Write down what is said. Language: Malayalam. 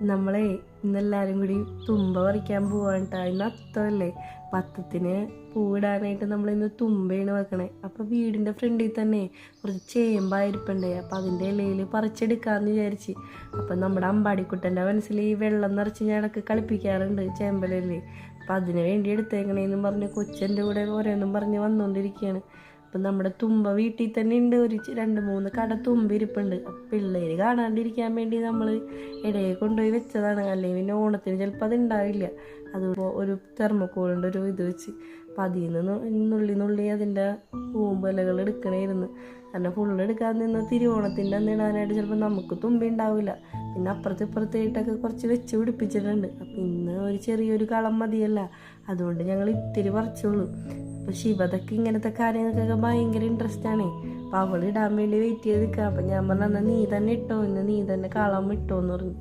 നമ്മളെ ഇന്നെല്ലാവരും കൂടി തുമ്പ പറിക്കാൻ പോവാണ്ടാ. ഇന്ന് അത്തമല്ലേ, പത്തത്തിന് പൂവിടാനായിട്ട് നമ്മളിന്ന് തുമ്പയാണ് വെക്കണേ. അപ്പം വീടിൻ്റെ ഫ്രണ്ടിൽ തന്നെ കുറച്ച് ചേമ്പായിരിപ്പുണ്ടേ. അപ്പം അതിൻ്റെ ഇലയിൽ പറിച്ചെടുക്കാമെന്ന് വിചാരിച്ച്. അപ്പം നമ്മുടെ അമ്പാടിക്കുട്ടൻ്റെ മനസ്സിൽ ഈ വെള്ളം നിറച്ച് ഞാൻ ഇടയ്ക്ക് കളിപ്പിക്കാറുണ്ട് ചേമ്പലല്ലേ. അപ്പം അതിന് വേണ്ടി എടുത്തേക്കണേന്നും പറഞ്ഞ് കൊച്ചൻ്റെ കൂടെ ഓരോന്നും പറഞ്ഞ് വന്നുകൊണ്ടിരിക്കുകയാണ്. അപ്പം നമ്മുടെ തുമ്പ വീട്ടിൽ തന്നെ ഉണ്ട്. ഒരു 2-3 കട തുമ്പ ഇരിപ്പുണ്ട്. അപ്പം പിള്ളേർ കാണാണ്ടിരിക്കാൻ വേണ്ടി നമ്മൾ ഇടയെ കൊണ്ടുപോയി വെച്ചതാണ്. അല്ലെങ്കിൽ പിന്നെ ഓണത്തിന് ചിലപ്പോൾ അത് ഉണ്ടാവില്ല. അതുപോലെ ഒരു തെർമക്കോളിൻ്റെ ഒരു ഇത് വെച്ച് അപ്പം അതിൽ നിന്ന് നുള്ളി അതിൻ്റെ പൂമ്പലകൾ എടുക്കണമായിരുന്നു. കാരണം ഫുള്ള് എടുക്കാൻ നിന്ന് തിരുവോണത്തിൻ്റെ അന്ന് ഇടാനായിട്ട് ചിലപ്പോൾ നമുക്ക് തുമ്പ ഉണ്ടാവില്ല. പിന്നെ ഇപ്പുറത്തായിട്ടൊക്കെ കുറച്ച് വെച്ച് പിടിപ്പിച്ചിട്ടുണ്ട്. അപ്പം ഇന്ന് ഒരു ചെറിയൊരു കളം മതിയല്ല, അതുകൊണ്ട് ഞങ്ങൾ ഇത്തിരി പറിച്ചുള്ളൂ. അപ്പോൾ ശിവതയ്ക്ക് ഇങ്ങനത്തെ കാര്യങ്ങൾക്കൊക്കെ ഭയങ്കര ഇൻട്രസ്റ്റ് ആണ്. അപ്പോൾ അവൾ ഇടാൻ വേണ്ടി വെയിറ്റ് ചെയ്ത് നിൽക്കുക. അപ്പം ഞാൻ പറഞ്ഞാൽ നീ തന്നെ ഇട്ടോ, ഇന്ന് നീ തന്നെ കളം ഇട്ടോ എന്ന് പറഞ്ഞു.